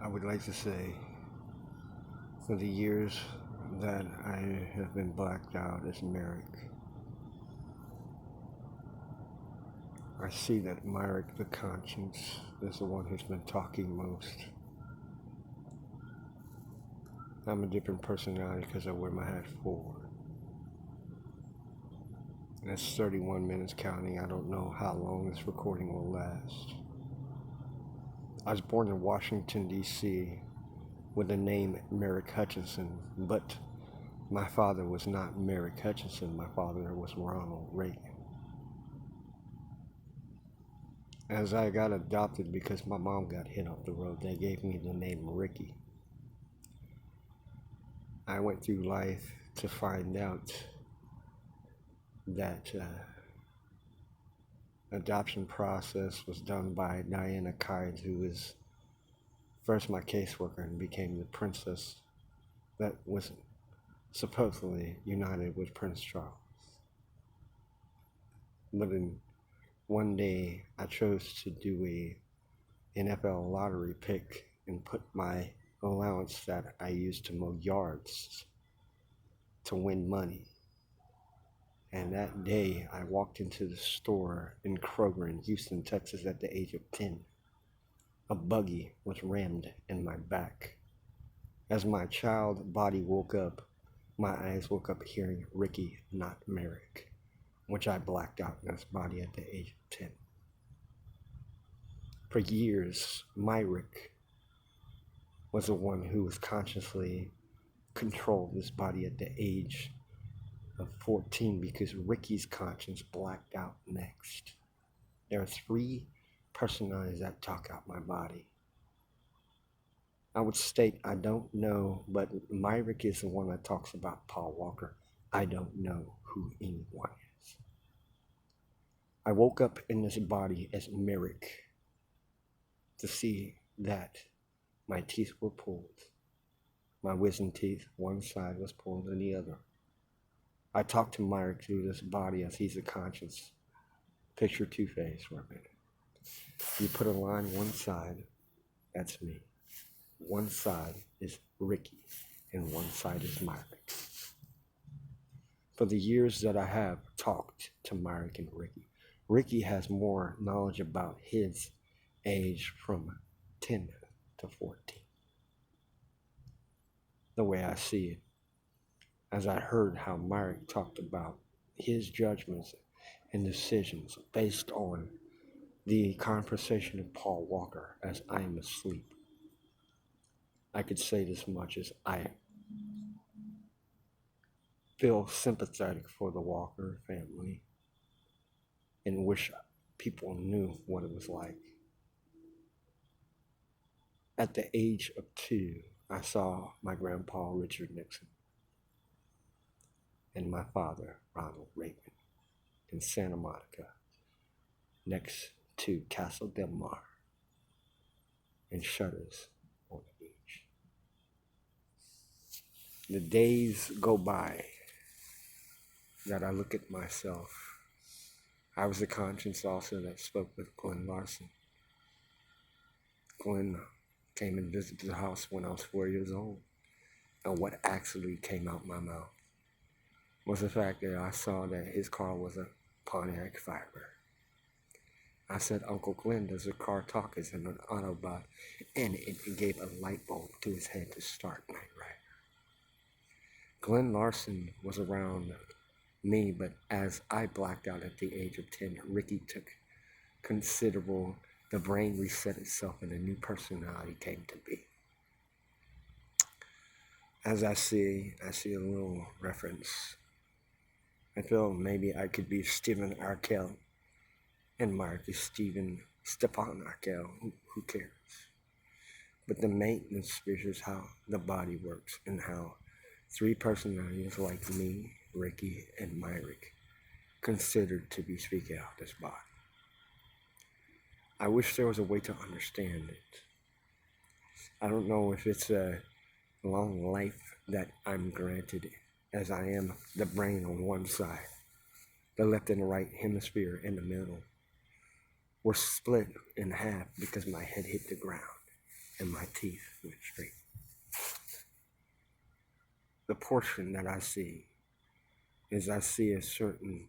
I would like to say, for the years that I have been blacked out as Merrick, I see that Myrick the conscience is the one who's been talking most. I'm a different personality because I wear my hat forward. And it's 31 minutes counting. I don't know how long this recording will last. I was born in Washington, D.C. with the name Merrick Hutchinson, but my father was not Merrick Hutchinson. My father was Ronald Reagan. As I got adopted because my mom got hit off the road, they gave me the name Ricky. I went through life to find out that adoption process was done by Diana Kynes, who was first my caseworker and became the princess that was supposedly united with Prince Charles. But in one day, I chose to do a NFL lottery pick and put my allowance that I used to mow yards to win money. And that day, I walked into the store in Kroger in Houston, Texas at the age of 10. A buggy was rammed in my back. As my child body woke up, my eyes woke up hearing Ricky, not Merrick, which I blacked out in his body at the age of 10. For years, Myrick was the one who was consciously controlled his body at the age of 14 because Ricky's conscience blacked out next. There are 3 personalities that talk out my body. I would state I don't know, but Myrick is the one that talks about Paul Walker. I don't know who anyone is. I woke up in this body as Merrick to see that my teeth were pulled. My wisdom teeth, one side was pulled than the other. I talked to Myrick through this body as he's a conscience. Picture Two-Face for a minute. You put a line one side, that's me. One side is Ricky, and one side is Myrick. For the years that I have talked to Myrick and Ricky, Ricky has more knowledge about his age from 10 to 14. The way I see it, as I heard how Myrick talked about his judgments and decisions based on the conversation of Paul Walker as I am asleep. I could say this much as I feel sympathetic for the Walker family and wish people knew what it was like. At the age of 2, I saw my grandpa, Richard Nixon, and my father, Ronald Reagan, in Santa Monica, next to Castle Del Mar, and shutters on the beach. The days go by that I look at myself. I was the conscience also that spoke with Glenn Larson. Glenn came and visited the house when I was 4 years old. And what actually came out my mouth was the fact that I saw that his car was a Pontiac Firebird. I said, Uncle Glenn, does the car talk? Is it an Autobot? And it gave a light bulb to his head to start Knight Rider. Glenn Larson was around me, but as I blacked out at the age of 10, Ricky took considerable, the brain reset itself and a new personality came to be. As I see a little reference. I feel maybe I could be Stephen Arkell and Mark is Stepan Arkell. Who cares? But the maintenance features how the body works and how 3 personalities like me, Ricky, and Myrick considered to be speaking out this body. I wish there was a way to understand it. I don't know if it's a long life that I'm granted, as I am the brain on one side, the left and the right hemisphere in the middle were split in half because my head hit the ground. and my teeth went straight. The portion that I see is I see a certain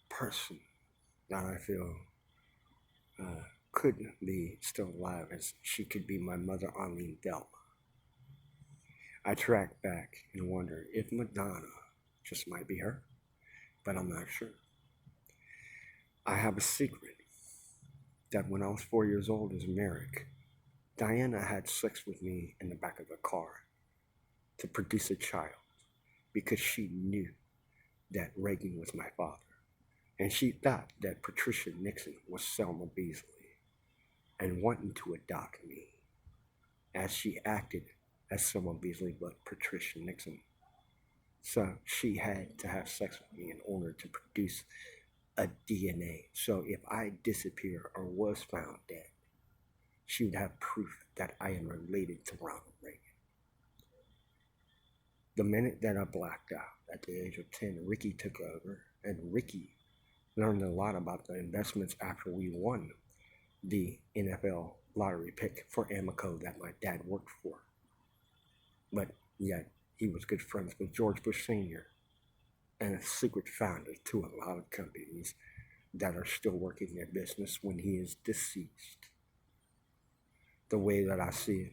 person that I feel could be still alive, as she could be my mother, Arlene Delma. I track back and wonder if Madonna just might be her, but I'm not sure. I have a secret that when I was 4 years old as Merrick, Diana had sex with me in the back of the car to produce a child because she knew that Reagan was my father. And she thought that Patricia Nixon was Selma Beasley and wanting to adopt me, as she acted as Selma Beasley but Patricia Nixon. So she had to have sex with me in order to produce a DNA. So if I disappear or was found dead, she would have proof that I am related to Ronald Reagan. The minute that I blacked out at the age of 10, Ricky took over, and Ricky learned a lot about the investments after we won the NFL lottery pick for Amoco that my dad worked for. But yet he was good friends with George Bush Sr. and a secret founder to a lot of companies that are still working their business when he is deceased. The way that I see it,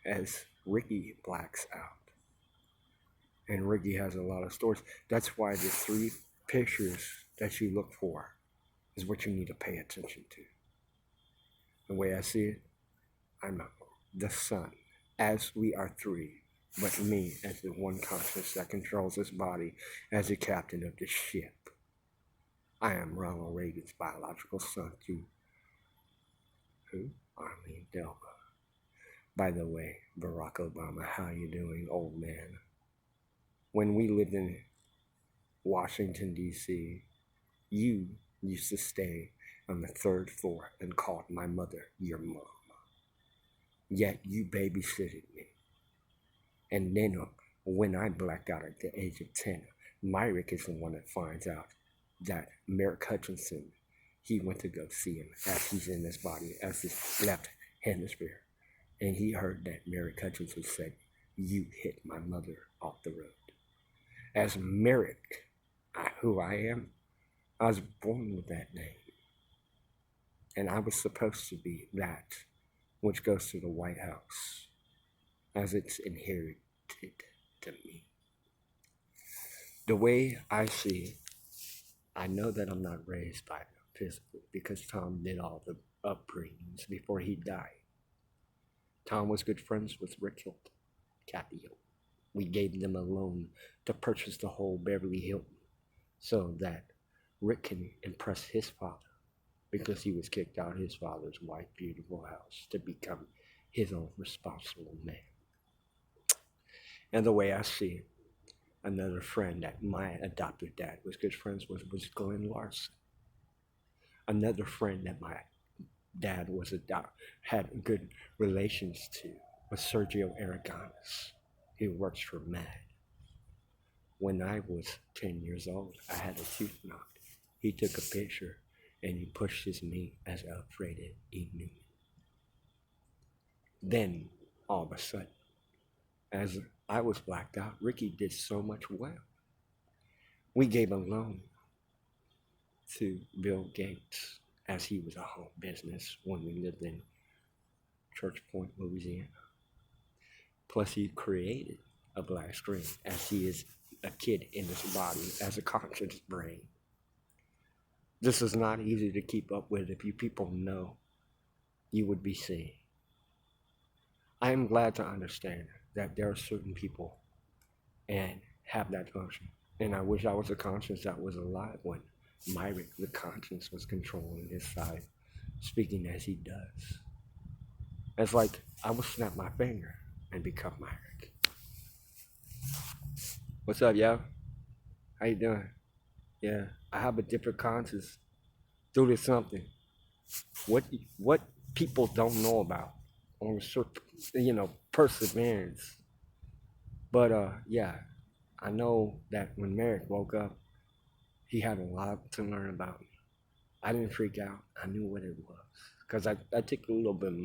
as Ricky blacks out, and Ricky has a lot of stories. That's why the 3 pictures that you look for is what you need to pay attention to. The way I see it, I'm the son, as we are 3, but me as the one conscious that controls this body as the captain of the ship. I am Ronald Reagan's biological son to who? Arlene Delma. By the way, Barack Obama, how you doing, old man? When we lived in Washington, D.C., you used to stay on the 3rd floor and called my mother your mom. Yet you babysitted me. And then when I blacked out at the age of 10, Myrick is the one that finds out that Merrick Hutchinson, he went to go see him as he's in his body, as his left hemisphere. And he heard that Merrick Hutchinson said, "You hit my mother off the road." As Merrick, who I am, I was born with that name. And I was supposed to be that which goes to the White House, as it's inherited to me. The way I see, I know that I'm not raised by them physically because Tom did all the upbringings before he died. Tom was good friends with Rick Hilton, Kathy Hilton. We gave them a loan to purchase the whole Beverly Hilton so that Rick can impress his father, because he was kicked out of his father's white, beautiful house to become his own responsible man. And the way I see it, another friend that my adopted dad was good friends with was Glenn Larson. Another friend that my dad had good relations to was Sergio Aragonis, who works for MAD. When I was 10 years old, I had a tooth knocked. He took a picture and he pushed his knee as Alfredo E. Newman. Then, all of a sudden, as I was blacked out, Ricky did so much well. We gave a loan to Bill Gates, as he was a home business when we lived in Church Point, Louisiana. Plus, he created a black screen, as he is a kid in this body as a conscious brain. This is not easy to keep up with. If you people know, you would be seeing. I am glad to understand that there are certain people and have that function. And I wish I was a conscience that was alive when Myrick, the conscience, was controlling his side, speaking as he does. It's like I would snap my finger and become Myrick. What's up, yo? How you doing? Yeah, I have a different conscience due to something. What people don't know about on perseverance. But yeah, I know that when Merrick woke up, he had a lot to learn about me. I didn't freak out. I knew what it was because I took a little bit of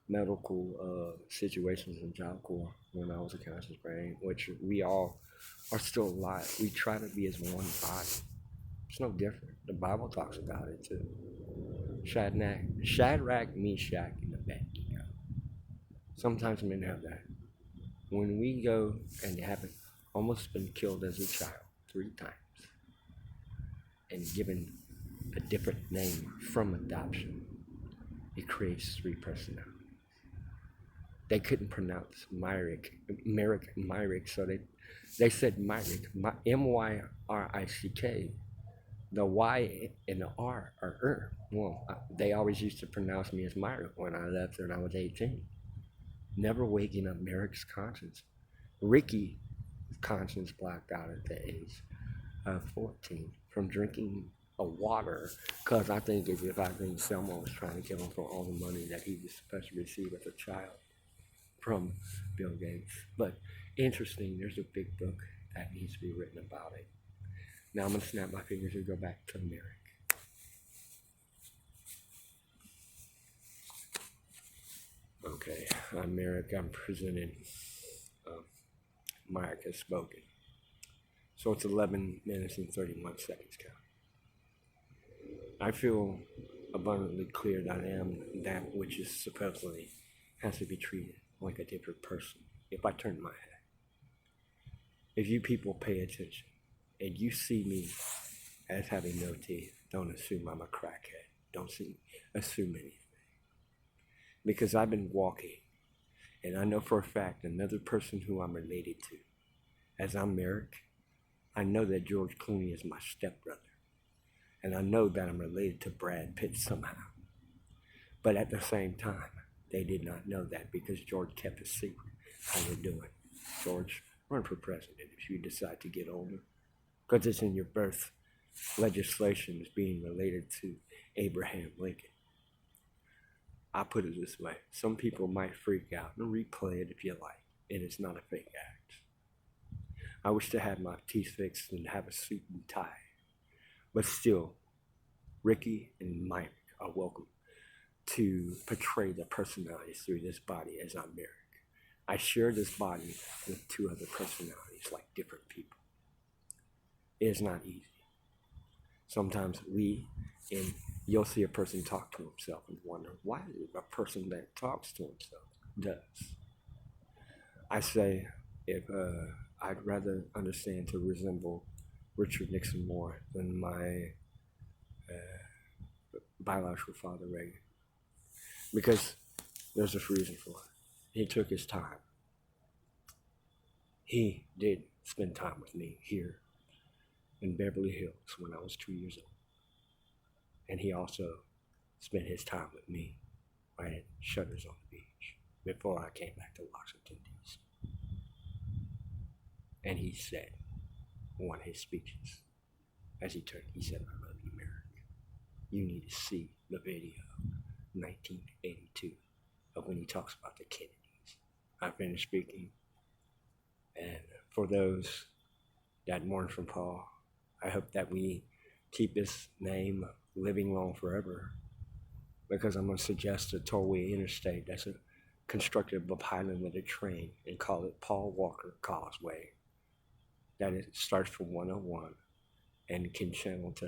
medical situations in Job Corps when I was a conscious brain, which we all are still alive. We try to be as one body. It's no different. The Bible talks about it too. Shadrach, Meshach, and Abednego. Sometimes men have that. When we go and have almost been killed as a child 3 times and given a different name from adoption, it creates 3 personalities. They couldn't pronounce Myrick, so they said Myrick, Myrick. The Y and the R are. Well, they always used to pronounce me as Myrick when I left when I was 18. Never waking up Merrick's conscience. Ricky's conscience blacked out at the age of 14 from drinking a water, because I think Selma was trying to kill him for all the money that he was supposed to receive as a child from Bill Gates. But interesting, there's a big book that needs to be written about it. Now I'm going to snap my fingers and go back to Merrick. Okay, I'm Merrick. I'm presenting. Myrick has spoken. So it's 11 minutes and 31 seconds, count. I feel abundantly clear that I am that which is supposedly has to be treated like a different person if I turn my head. If you people pay attention and you see me as having no teeth, don't assume I'm a crackhead. Don't assume anything. Because I've been walking, and I know for a fact another person who I'm related to, as I'm Merrick, I know that George Clooney is my stepbrother. And I know that I'm related to Brad Pitt somehow. But at the same time, they did not know that because George kept a secret. How you doing? George, run for president if you decide to get older. Because it's in your birth legislation is being related to Abraham Lincoln. I put it this way. Some people might freak out and replay it if you like. It is not a fake act. I wish to have my teeth fixed and have a suit and tie. But still, Ricky and Mike are welcome to portray their personalities through this body as I'm Merrick. I share this body with 2 other personalities like different people. It is not easy. Sometimes you'll see a person talk to himself and wonder, why is it a person that talks to himself does? I say, if I'd rather understand to resemble Richard Nixon more than my biological father, Reagan. Because there's a reason for it. He took his time. He did spend time with me here in Beverly Hills when I was 2 years old. And he also spent his time with me right at Shutters on the Beach before I came back to Washington, D.C. And he said, one of his speeches, as he turned, he said, I love you, Merrick. You need to see the video, 1982, of when he talks about the Kennedys. I finished speaking. And for those that mourn from Paul, I hope that we keep his name living long forever, because I'm going to suggest a tollway interstate that's constructed above Highland with a train and call it Paul Walker Causeway. That it starts from 101 and can channel to